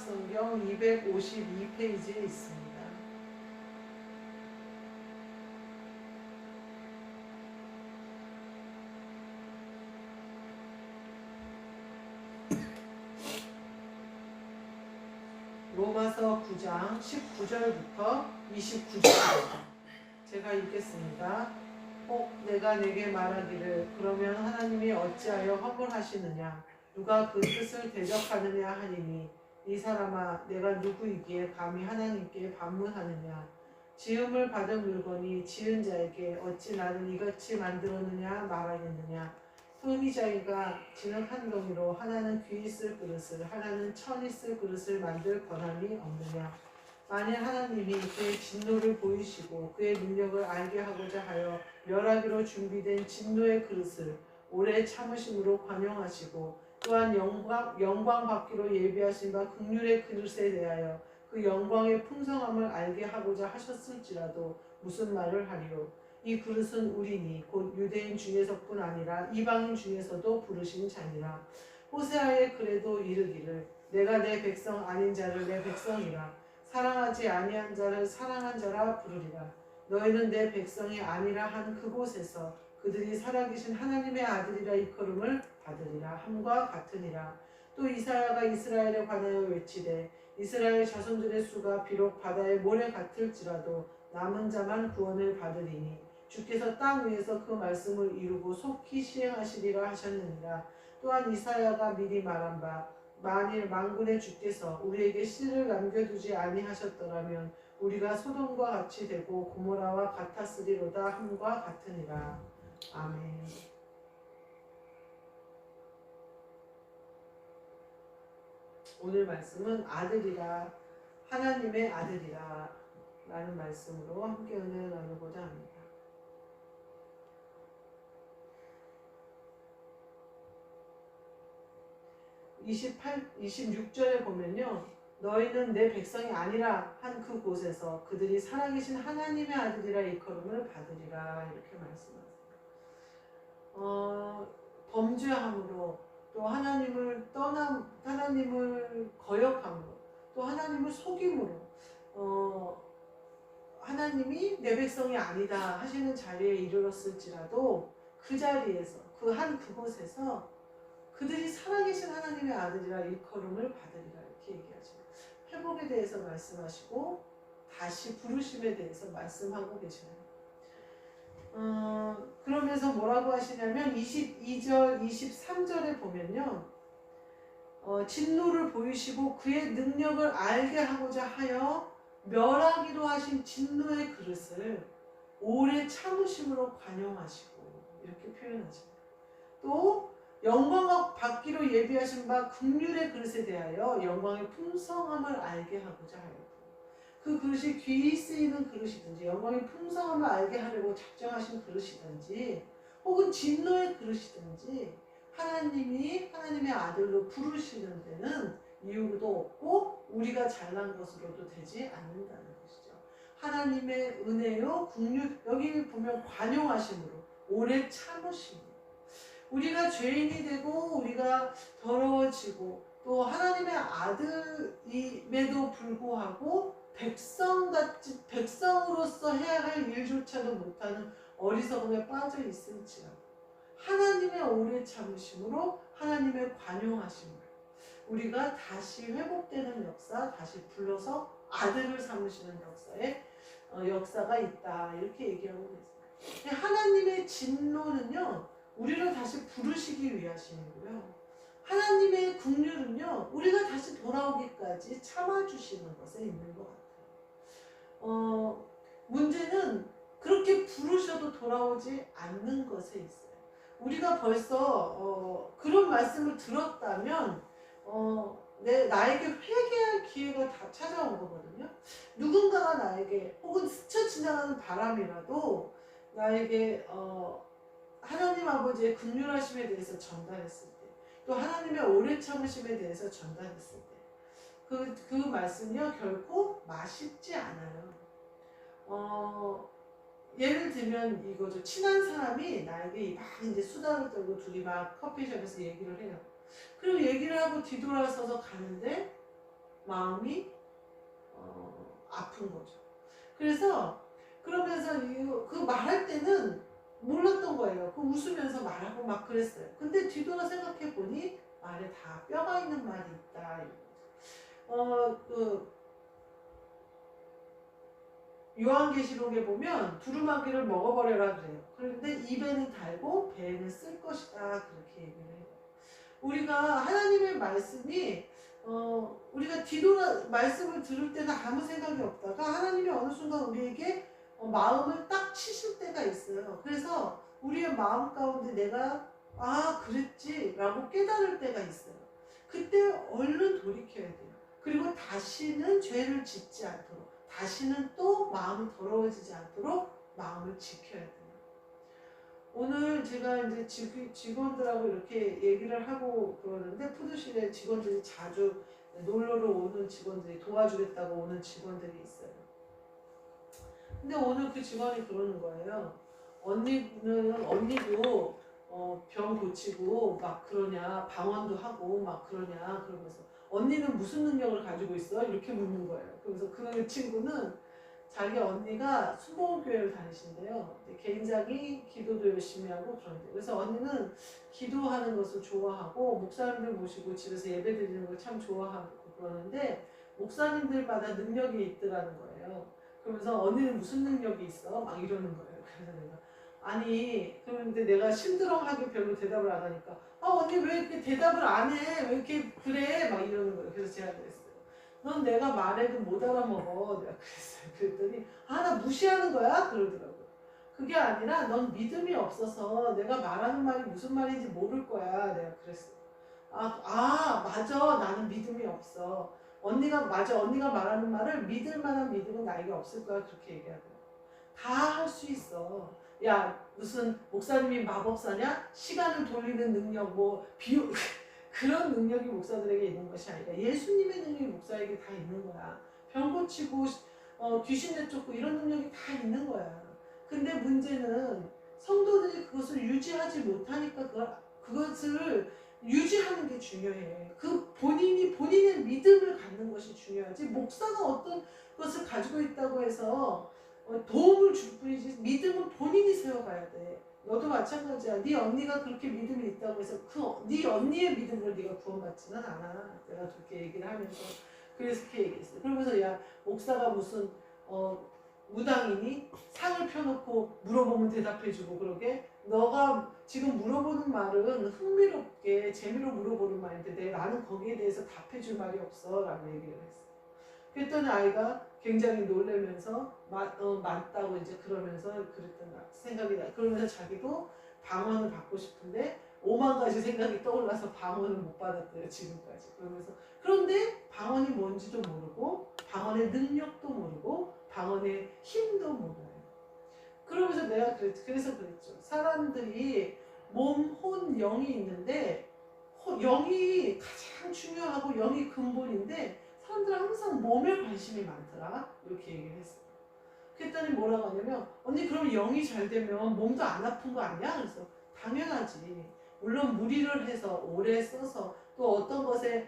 성경 252페이지에 있습니다. 로마서 9장 19절부터 29절까지 제가 읽겠습니다. 내가 내게 말하기를 그러면 하나님이 어찌하여 허물하시느냐 누가 그 뜻을 대적하느냐 하니니 이 사람아 내가 누구이기에 감히 하나님께 반문하느냐 지음을 받은 물건이 지은 자에게 어찌 나를 이같이 만들었느냐 말하겠느냐 흠이 자기가 진흙한 덩이로 하나는 귀 있을 그릇을 하나는 천 있을 그릇을 만들 권한이 없느냐 만일 하나님이 그의 진노를 보이시고 그의 능력을 알게 하고자 하여 멸하기로 준비된 진노의 그릇을 오래 참으심으로 관용하시고 또한 영광 받기로 예비하신 바 긍휼의 그릇에 대하여 그 영광의 풍성함을 알게 하고자 하셨을지라도 무슨 말을 하리요 이 그릇은 우리니 곧 유대인 중에서뿐 아니라 이방인 중에서도 부르신 자니라 호세아의 글에도 이르기를 내가 내 백성 아닌 자를 내 백성이라 사랑하지 아니한 자를 사랑한 자라 부르리라 너희는 내 백성이 아니라 한 그곳에서 그들이 살아계신 하나님의 아들이라 일컬음을 받으리라 함과 같으니라 또 이사야가 이스라엘에 관하여 외치되 이스라엘 자손들의 수가 비록 바다의 모래 같을지라도 남은 자만 구원을 받으리니 주께서 땅 위에서 그 말씀을 이루고 속히 시행하시리라 하셨느니라 또한 이사야가 미리 말한 바 만일 만군의 주께서 우리에게 씨를 남겨두지 아니하셨더라면 우리가 소돔과 같이 되고 고모라와 같았으리로다 함과 같으니라. 아멘. 오늘 말씀은 아들이라 하나님의 아들이라 라는 말씀으로 함께 은혜를 나누고자 합니다. 26절에 보면요. 너희는 내 백성이 아니라 한 그곳에서 그들이 살아계신 하나님의 아들이라 일컬음을 받으리라 이렇게 말씀하세요. 범죄함으로 또 하나님을 거역함으로 또 하나님을 속임으로 하나님이 내 백성이 아니다 하시는 자리에 이르렀을지라도 그 자리에서 그 한 그곳에서 그들이 살아계신 하나님의 아들이라 일컬음을 받으리라 이렇게 얘기하죠. 회복에 대해서 말씀하시고 다시 부르심에 대해서 말씀하고 계시네요. 그러면서 뭐라고 하시냐면 22절, 23절에 보면요. 진노를 보이시고 그의 능력을 알게 하고자 하여 멸하기로 하신 진노의 그릇을 오래 참으심으로 관용하시고 이렇게 표현하십니다. 또 영광을 받기로 예비하신 바 긍휼의 그릇에 대하여 영광의 풍성함을 알게 하고자 하였고 그 그릇이 귀히 쓰이는 그릇이든지 영광의 풍성함을 알게 하려고 작정하신 그릇이든지 혹은 진노의 그릇이든지 하나님이 하나님의 아들로 부르시는 데는 이유도 없고 우리가 잘난 것으로도 되지 않는다는 것이죠. 하나님의 은혜요 긍휼 여기 보면 관용하심으로 오래 참으심으로 우리가 죄인이 되고 우리가 더러워지고 또 하나님의 아들임에도 불구하고 백성으로서 해야 할 일조차도 못하는 어리석음에 빠져 있을지라도 하나님의 오래 참으심으로 하나님의 관용하심으로 우리가 다시 회복되는 역사, 다시 불러서 아들을 삼으시는 역사가 있다 이렇게 얘기하고 있습니다. 하나님의 진노는요 우리를 다시 부르시기 위하심이고요. 하나님의 긍휼은요 우리가 다시 돌아오기까지 참아주시는 것에 있는 것 같아요. 문제는 그렇게 부르셔도 돌아오지 않는 것에 있어요. 우리가 벌써 그런 말씀을 들었다면 나에게 회개할 기회가 다 찾아온 거거든요. 누군가가 나에게 혹은 스쳐 지나가는 바람이라도 나에게 하나님 아버지의 긍휼하심에 대해서 전달했을 때 또 하나님의 오래 참으심에 대해서 전달했을 때 그 말씀이요 결코 맛있지 않아요. 예를 들면 이거죠. 친한 사람이 나에게 막 이제 수다를 떨고 둘이 막 커피숍에서 얘기를 해요. 그리고 얘기를 하고 뒤돌아서서 가는데 마음이 아픈 거죠. 그래서 그러면서 그 말할 때는 몰랐던 거예요. 그 웃으면서 말하고 막 그랬어요. 근데 뒤돌아 생각해 보니 말에 다 뼈가 있는 말이 있다. 그 요한계시록에 보면 두루마기를 먹어버려라 그래요. 그런데 입에는 달고 배에는 쓸 것이다 그렇게 얘기를 해요. 우리가 하나님의 말씀이 우리가 뒤돌아 말씀을 들을 때는 아무 생각이 없다가 하나님이 어느 순간 우리에게 마음을 딱 치실 때가 있어요. 그래서 우리의 마음 가운데 내가 그랬지 라고 깨달을 때가 있어요. 그때 얼른 돌이켜야 돼요. 그리고 다시는 죄를 짓지 않도록, 다시는 또 마음이 더러워지지 않도록 마음을 지켜야 돼요. 오늘 제가 이제 직원들하고 이렇게 얘기를 하고 그러는데, 푸드실에 직원들이 자주 놀러로 오는 직원들이, 도와주겠다고 오는 직원들이 있어요. 근데 오늘 그 직원이 그러는 거예요. 언니도 병 고치고 막 그러냐, 방언도 하고 막 그러냐, 그러면서 언니는 무슨 능력을 가지고 있어? 이렇게 묻는 거예요. 그래서 그 친구는 자기 언니가 순복음교회를 다니신대요. 굉장히 기도도 열심히 하고 그런데, 그래서 언니는 기도하는 것을 좋아하고 목사님들 모시고 집에서 예배 드리는 걸 참 좋아하고 그러는데, 목사님들마다 능력이 있더라는 거예요. 그러면서 언니는 무슨 능력이 있어? 막 이러는 거예요. 그래서 내가 그런데 내가 심드렁하게 별로 대답을 안 하니까 언니 왜 이렇게 대답을 안 해? 왜 이렇게 그래? 막 이러는 거예요. 그래서 제가 그랬어요. 넌 내가 말해도 못 알아먹어. 내가 그랬어요. 그랬더니 나 무시하는 거야? 그러더라고요. 그게 아니라 넌 믿음이 없어서 내가 말하는 말이 무슨 말인지 모를 거야. 내가 그랬어요. 맞아. 나는 믿음이 없어. 언니가 말하는 말을 믿을 만한 믿음은 나에게 없을 거야. 그렇게 얘기하더라고요. 다 할 수 있어. 야, 무슨 목사님이 마법사냐? 시간을 돌리는 능력, 그런 능력이 목사들에게 있는 것이 아니라 예수님의 능력이 목사에게 다 있는 거야. 병 고치고 귀신 내쫓고 이런 능력이 다 있는 거야. 근데 문제는 성도들이 그것을 유지하지 못하니까 그것을 유지하는 게 중요해. 본인의 믿음을 갖는 것이 중요하지, 목사가 어떤 것을 가지고 있다고 해서 도움을 줄 뿐이지 믿음은 본인이 세워가야 돼. 너도 마찬가지야. 네 언니가 그렇게 믿음이 있다고 해서 네 언니의 믿음으로 네가 구원받지는 않아. 내가 그렇게 얘기를 하면서 그래서 그렇게 얘기했어. 그러면서 야, 목사가 무슨 무당이니? 상을 펴놓고 물어보면 대답해주고 그러게? 너가 지금 물어보는 말은 흥미롭게 재미로 물어보는 말인데 나는 거기에 대해서 답해줄 말이 없어 라고 얘기를 했어. 그랬더니 아이가 굉장히 놀라면서 맞다고 이제 그러면서 그랬던 생각이 나. 그러면서 자기도 방언을 받고 싶은데 5만 가지 생각이 떠올라서 방언을 못 받았대요, 지금까지. 그런데 방언이 뭔지도 모르고 방언의 능력도 모르고 방언의 힘도 몰라요. 그러면서 내가 그래서 그랬죠. 사람들이 몸, 혼, 영이 있는데 영이 가장 중요하고 영이 근본인데 사람들은 항상 몸에 관심이 많더라. 이렇게 얘기를 했어요. 그랬더니 뭐라고 하냐면, 언니 그럼 영이 잘 되면 몸도 안 아픈 거 아니야? 그래서 당연하지. 물론 무리를 해서 오래 써서 또 어떤 것에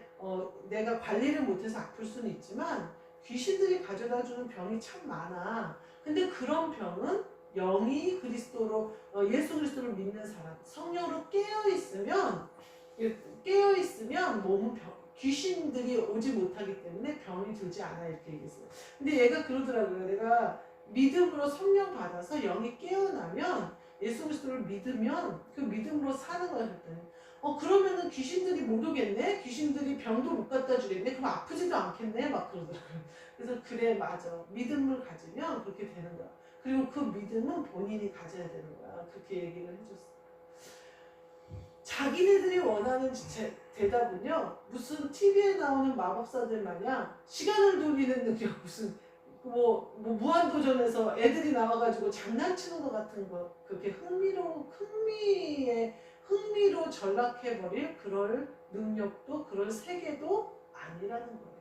내가 관리를 못해서 아플 수는 있지만 귀신들이 가져다주는 병이 참 많아. 근데 그런 병은 영이 그리스도로 예수 그리스도를 믿는 사람, 성령으로 깨어있으면 몸은 귀신들이 오지 못하기 때문에 병이 들지 않아, 이렇게 얘기했어요. 근데 얘가 그러더라고요. 내가 믿음으로 성령 받아서 영이 깨어나면 예수 그리스도를 믿으면 그 믿음으로 사는 거야. 그랬더니 그러면은 귀신들이 못 오겠네? 귀신들이 병도 못 갖다 주겠네? 그럼 아프지도 않겠네? 막 그러더라고요. 그래서 그래, 맞아. 믿음을 가지면 그렇게 되는 거야. 그리고 그 믿음은 본인이 가져야 되는 거야. 그렇게 얘기를 해줬어. 자기네들이 원하는 대답은요, 무슨 TV에 나오는 마법사들 마냥 시간을 돌리는 능력, 무슨 무한도전에서 애들이 나와가지고 장난치는 것 같은 거, 그렇게 흥미로 전락해버릴 그럴 능력도 그럴 세계도 아니라는 거예요.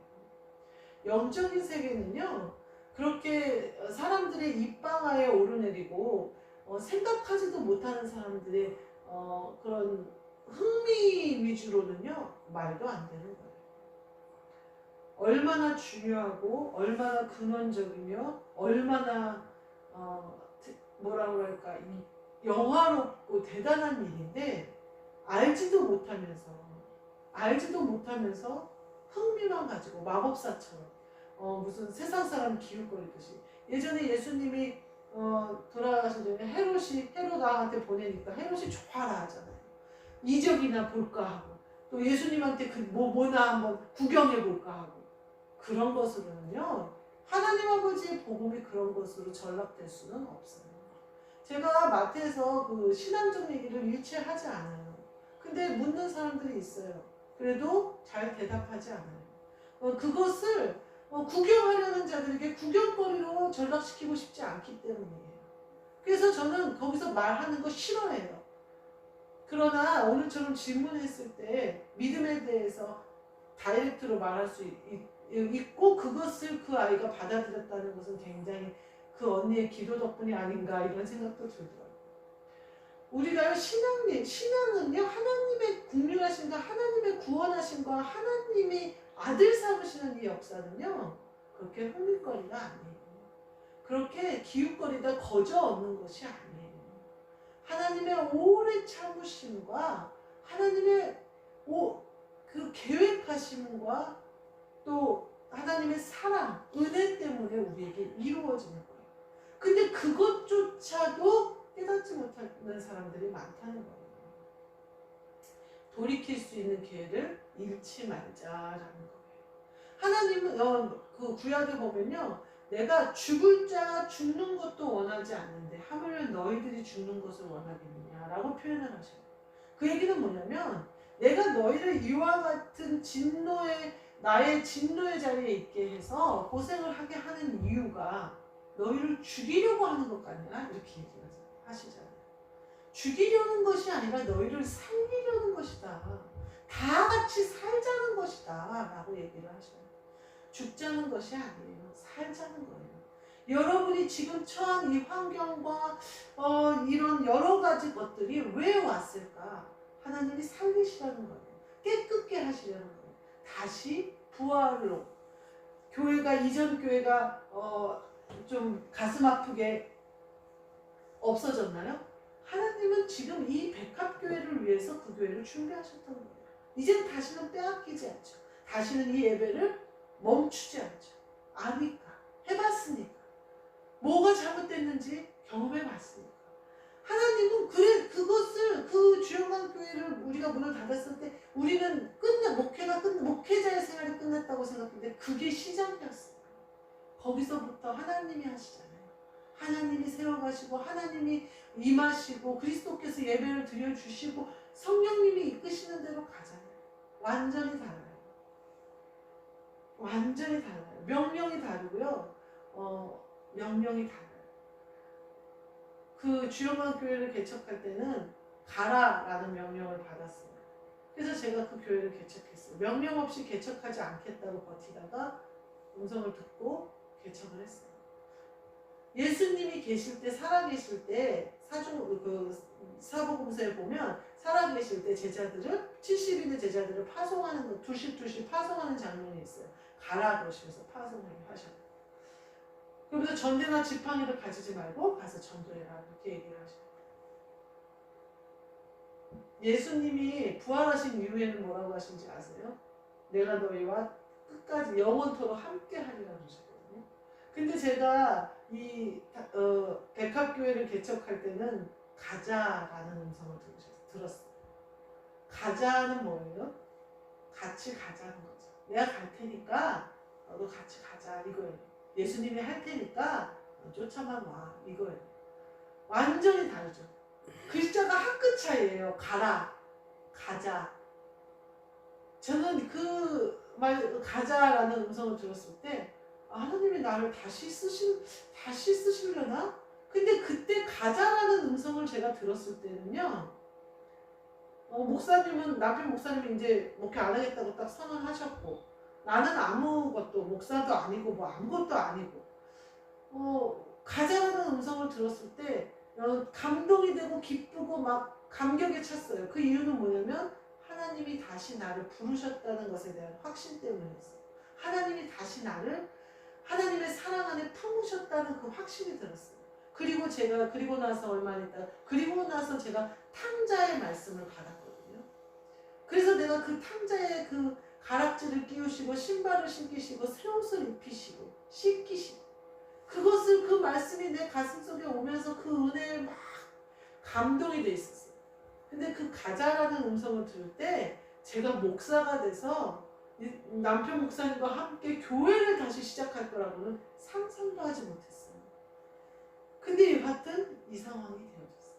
영적인 세계는요, 그렇게 사람들의 입방아에 오르내리고 생각하지도 못하는 사람들의 그런 흥미 위주로는요 말도 안 되는 거예요. 얼마나 중요하고 얼마나 근원적이며 얼마나 뭐라고 할까 이 영화롭고 대단한 일인데 알지도 못하면서 흥미만 가지고 마법사처럼 무슨 세상 사람 기웃거리듯이 예전에 예수님이 돌아가신 전에 헤롯 왕한테 보내니까 헤롯이 좋아라 하잖아요. 이적이나 볼까 하고 또 예수님한테 뭐나 한번 구경해 볼까 하고 그런 것으로는요 하나님 아버지의 복음이 그런 것으로 전락될 수는 없어요. 제가 마태에서 그 신앙적 얘기를 일체하지 않아요. 근데 묻는 사람들이 있어요. 그래도 잘 대답하지 않아요. 그것을 구경하려는 자들에게 구경거리로 전락시키고 싶지 않기 때문이에요. 그래서 저는 거기서 말하는 거 싫어해요. 그러나 오늘처럼 질문했을 때 믿음에 대해서 다이렉트로 말할 수 있고 그것을 그 아이가 받아들였다는 것은 굉장히 그 언니의 기도 덕분이 아닌가 이런 생각도 들더라고요. 우리가요 신앙은요 하나님의 국률하신과 하나님의 구원하신과 하나님이 아들 삼으시는 이 역사는요 그렇게 흥미거리가 아니에요. 그렇게 기웃거리다 거저 얻는 것이 아니에요. 하나님의 오래 참으심과 하나님의 그 계획하심과 또 하나님의 사랑, 은혜 때문에 우리에게 이루어지는 거예요. 근데 그것조차도 깨닫지 못하는 사람들이 많다는 거예요. 돌이킬 수 있는 기회를 잃지 말자라는 거예요. 하나님은 그 구약에 보면요. 내가 죽을 자 죽는 것도 원하지 않는데 하물며 너희들이 죽는 것을 원하겠느냐라고 표현을 하셔요. 그 얘기는 뭐냐면 내가 너희를 이와 같은 나의 진노의 자리에 있게 해서 고생을 하게 하는 이유가 너희를 죽이려고 하는 것가 아니라 이렇게 하시잖아요. 죽이려는 것이 아니라 너희를 살리려는 것이다. 다 같이 살자는 것이다 라고 얘기를 하셔요. 죽자는 것이 아니에요. 살자는 거예요. 여러분이 지금 처한 이 환경과 이런 여러 가지 것들이 왜 왔을까? 하나님이 살리시라는 거예요. 깨끗게 하시려는 거예요. 다시 부활로 이전 교회가 좀 가슴 아프게 없어졌나요? 하나님은 지금 이 백합교회를 위해서 그 교회를 준비하셨던 거예요. 이젠 다시는 빼앗기지 않죠. 다시는 이 예배를 멈추지 않죠. 아니까, 해봤으니까. 뭐가 잘못됐는지 경험해봤으니까. 하나님은 그것을 그 주영강 교회를 우리가 문을 닫았을 때 우리는 목회자의 생활이 끝났다고 생각했는데 그게 시작이었어요. 거기서부터 하나님이 하시잖아요. 하나님이 세워가시고 하나님이 임하시고 그리스도께서 예배를 드려주시고 성령님이 이끄시는 대로 가잖아요. 완전히 달라요. 완전히 달라요. 명령이 다르고요. 명령이 달라요. 그 주영강 교회를 개척할 때는 가라라는 명령을 받았어요. 그래서 제가 그 교회를 개척했어요. 명령 없이 개척하지 않겠다고 버티다가 음성을 듣고 개척을 했어요. 예수님이 계실 때 살아계실 때 사복음서에 보면 살아계실 때 70인의 제자들을 파송하는 거 둘씩 파송하는 장면이 있어요. 가라 그러시면서 파송을 하셔요. 그러면서 전대나 지팡이를 가지지 말고 가서 전도해라 이렇게 얘기를 하셔요. 예수님이 부활하신 이후에는 뭐라고 하신지 아세요? 내가 너희와 끝까지 영원토록 함께 하리라 그러셨거든요. 근데 제가 이 백합교회를 개척할 때는 가자라는 음성을 들었어요. 가자는 뭐예요? 같이 가자는 거죠. 내가 갈 테니까 너도 같이 가자 이거예요. 예수님이 할 테니까 쫓아만 와 이거예요. 완전히 다르죠. 글자가 한 끗 차이예요. 가라, 가자. 저는 그 말 가자라는 음성을 들었을 때 하나님이 나를 다시 쓰시려나? 근데 그때 가자라는 음성을 제가 들었을 때는요. 남편 목사님이 이제 목회 안 하겠다고 딱 선언하셨고 나는 아무것도 목사도 아니고 뭐 아무것도 아니고 가자라는 음성을 들었을 때 감동이 되고 기쁘고 막 감격에 찼어요. 그 이유는 뭐냐면 하나님이 다시 나를 부르셨다는 것에 대한 확신 때문이었어요. 하나님이 다시 나를 하나님의 사랑 안에 품으셨다는 그 확신이 들었어요. 그리고 나서 얼마 안 있다. 그리고 나서 제가 탕자의 말씀을 받았거든요. 그래서 내가 그 탕자의 그 가락지를 끼우시고 신발을 신기시고 새 옷을 입히시고 씻기시고 그것을 그 말씀이 내 가슴속에 오면서 그 은혜에 막 감동이 돼 있었어요. 근데 그 가자라는 음성을 들을 때 제가 목사가 돼서 남편 목사님과 함께 교회를 다시 시작할 거라고는 상상도 하지 못했어요. 근데 여하튼 이 상황이 되어졌어요.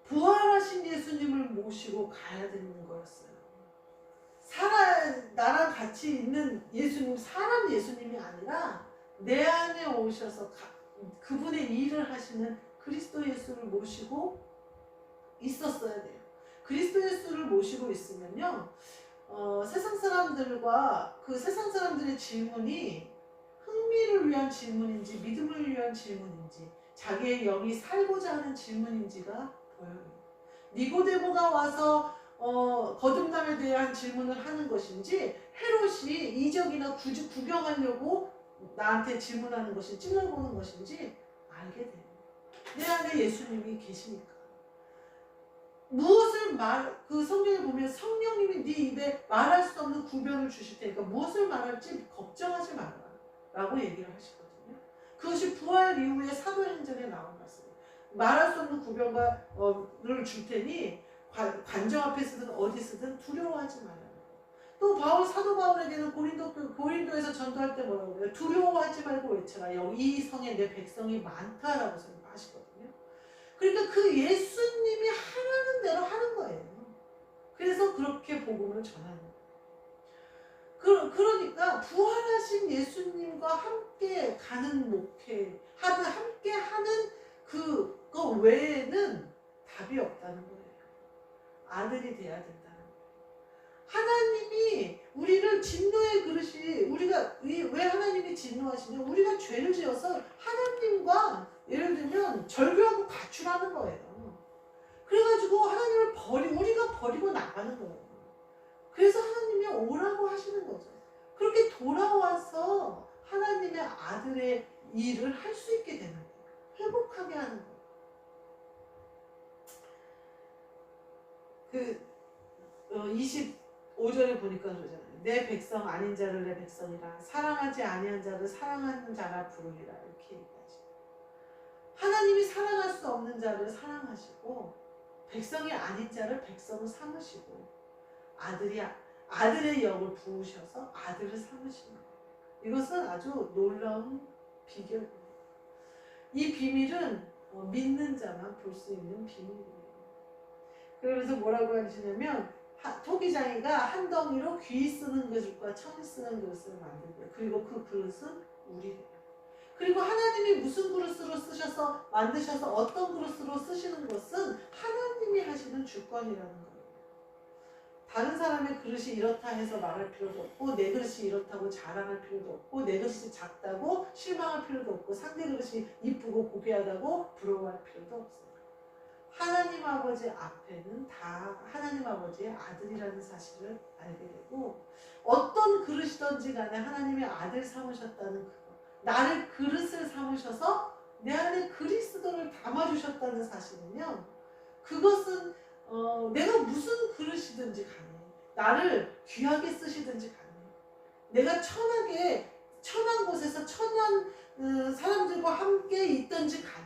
부활하신 예수님을 모시고 가야 되는 거였어요. 나랑 같이 있는 예수님, 사람 예수님이 아니라 내 안에 오셔서 그분의 일을 하시는 그리스도 예수를 모시고 있었어야 돼요. 그리스도 예수를 모시고 있으면요, 세상 사람들과 그 세상 사람들의 질문이 흥미를 위한 질문인지 믿음을 위한 질문인지 자기의 영이 살고자 하는 질문인지가 보여요. 니고데모가 와서 거듭남에 대한 질문을 하는 것인지 헤롯이 이적이나 구경하려고 나한테 질문하는 것이 찔러보는 것인지 알게 돼요. 내 안에 예수님이 계시니까. 무엇을 그 성경에 보면 성령님이 네 입에 말할 수 없는 구별을 주실 테니까 무엇을 말할지 걱정하지 말라 라고 얘기를 하시거든요. 그것이 부활 이후에 사도행전에 나온 말씀이에요. 말할 수 없는 구별을 줄 테니 관정 앞에 서든 어디 서든 두려워하지 말라. 또 사도 바울에게는 고린도에서 전도할 때 뭐라고 그래요? 두려워하지 말고 외쳐라. 이 성에 내 백성이 많다라고 하시거든요. 그러니까 그 예수님이 하라는 대로 하는 거예요. 그래서 그렇게 복음을 전하는 거예요. 그러니까 부활하신 예수님과 함께 가는 목회, 함께 하는 그거 외에는 답이 없다는 거예요. 아들이 돼야 된다는 거예요. 하나님이 우리를 진노의 그릇이 왜 하나님이 진노하시냐? 우리가 죄를 지어서 하나님과 예를 들면 절교하고 가출하는 거예요. 그래가지고 하나님을 우리가 버리고 나가는 거예요. 그래서 하나님이 오라고 하시는 거죠. 그렇게 돌아와서 하나님의 아들의 일을 할 수 있게 되는 거예요. 회복하게 하는 거예요. 25절에 보니까 그러잖아요. 내 백성 아닌 자를 내 백성이라 사랑하지 아니한 자를 사랑하는 자라 부르리라 이렇게 얘기하죠. 하나님이 사랑할 수 없는 자를 사랑하시고 백성이 아닌 자를 백성으로 삼으시고 아들의 영을 부으셔서 아들을 삼으시는 거예요. 이것은 아주 놀라운 비결이에요. 이 비밀은 믿는 자만 볼 수 있는 비밀이에요. 그래서 뭐라고 하시냐면 토기장이가 한 덩이로 귀 쓰는 그릇과 천 쓰는 그릇을 만들고요. 그리고 그 그릇은 우리래요. 그리고 하나님이 무슨 그릇으로 만드셔서 어떤 그릇으로 쓰시는 것은 하나님이 하시는 주권이라는 거예요. 다른 사람의 그릇이 이렇다 해서 말할 필요도 없고 내 그릇이 이렇다고 자랑할 필요도 없고 내 그릇이 작다고 실망할 필요도 없고 상대 그릇이 이쁘고 고귀하다고 부러워할 필요도 없어요. 하나님 아버지 앞에는 다 하나님 아버지의 아들이라는 사실을 알게 되고 어떤 그릇이든지 간에 하나님의 아들 삼으셨다는 그거, 나를 그릇을 삼으셔서 내 안에 그리스도를 담아주셨다는 사실은요, 그것은 내가 무슨 그릇이든지 간에 나를 귀하게 쓰시든지 간에 내가 천한 곳에서 천한 사람들과 함께 있든지 간에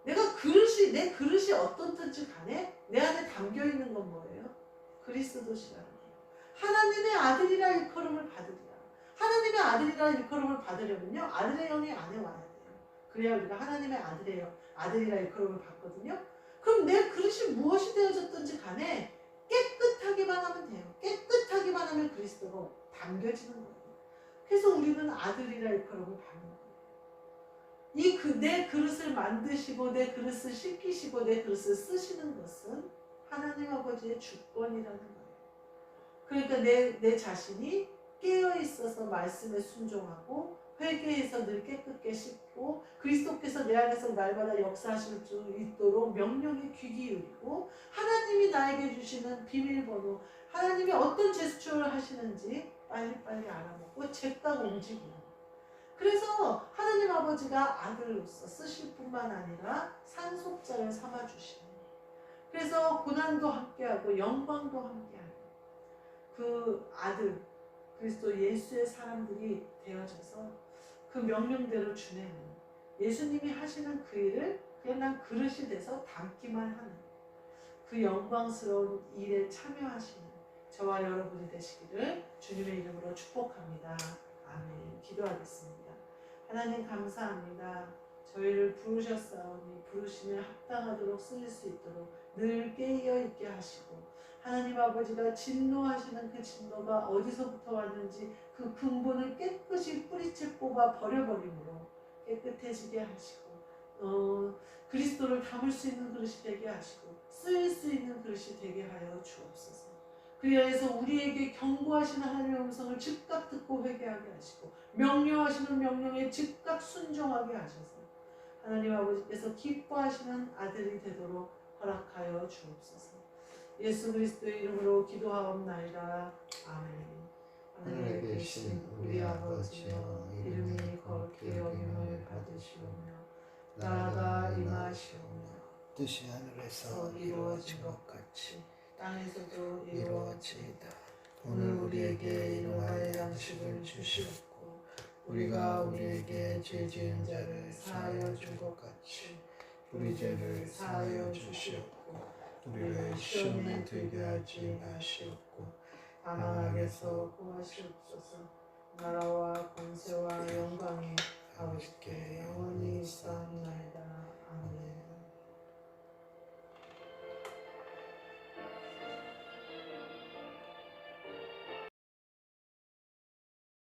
내 그릇이 어떻든지 간에 내 안에 담겨있는 건 뭐예요? 그리스도시라는 거예요. 하나님의 아들이라 일컬음을 받으리라. 하나님의 아들이라 일컬음을 받으려면요, 아들의 영이 안에 와야 돼요. 그래야 우리가 하나님의 아들이라 일컬음을 받거든요. 그럼 내 그릇이 무엇이 되어졌든지 간에 깨끗하기만 하면 돼요. 깨끗하기만 하면 그리스도가 담겨지는 거예요. 그래서 우리는 아들이라 일컬음을 받는 거예요. 내 그릇을 만드시고 내 그릇을 씻기시고 내 그릇을 쓰시는 것은 하나님 아버지의 주권이라는 거예요. 그러니까 내 자신이 깨어있어서 말씀에 순종하고 회개해서 늘 깨끗게 씻고 그리스도께서 내 안에서 날마다 역사하실 수 있도록 명령에 귀 기울이고 하나님이 나에게 주시는 비밀번호, 하나님이 어떤 제스처를 하시는지 빨리빨리 알아보고 즉각 움직이는. 그래서 하나님 아버지가 아들로서 쓰실 뿐만 아니라 상속자를 삼아주시는. 그래서 고난도 함께하고 영광도 함께하는 그 아들 그리스도 예수의 사람들이 되어져서 그 명령대로 주내는, 예수님이 하시는 그 일을 그냥 난 그릇이 돼서 담기만 하는 그 영광스러운 일에 참여하시는 저와 여러분이 되시기를 주님의 이름으로 축복합니다. 아멘. 기도하겠습니다. 하나님 감사합니다. 저희를 부르셨사오니 부르심에 합당하도록 쓰일 수 있도록 늘 깨어 있게 하시고, 하나님 아버지가 진노하시는 그 진노가 어디서부터 왔는지 그 근본을 깨끗이 뿌리채 뽑아 버려버림으로 깨끗해지게 하시고, 그리스도를 담을 수 있는 그릇이 되게 하시고 쓰일 수 있는 그릇이 되게 하여 주옵소서. 그리하여서 우리에게 경고하시는 하나님의 음성을 즉각 듣고 회개하게 하시고, 명령하시는 명령에 즉각 순종하게 하셔서 하나님 아버지께서 기뻐하시는 아들이 되도록 허락하여 주옵소서. 예수 그리스도의 이름으로 기도하옵나이다. 아멘. 하늘에 계신 우리 아버지여, 이름이 거룩히 여김을 받으시오며 나라가 임하시오며 뜻이 하늘에서 이루어진 것 같이 땅에서도 이루어지이다. 오늘 우리에게 일용할 양식을 주시옵고, 우리가 우리에게 죄 지은 자를 사하여 준 것 같이 우리 죄를 사하여 주시옵고, 우리를 시험에 들게 하지 마시옵고 다만 악에서 구하시옵소서. 나라와 권세와 영광이 아버지께 영원히 있사옵나이다.